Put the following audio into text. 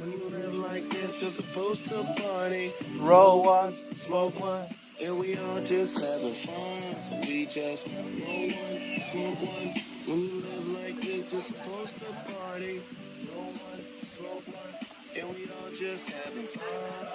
When you live like this, you're supposed to party. Roll one, smoke one, and we all just having fun. So we just roll one, smoke one. When you live like this, you're supposed to party. Roll one, smoke one, and we all just having fun.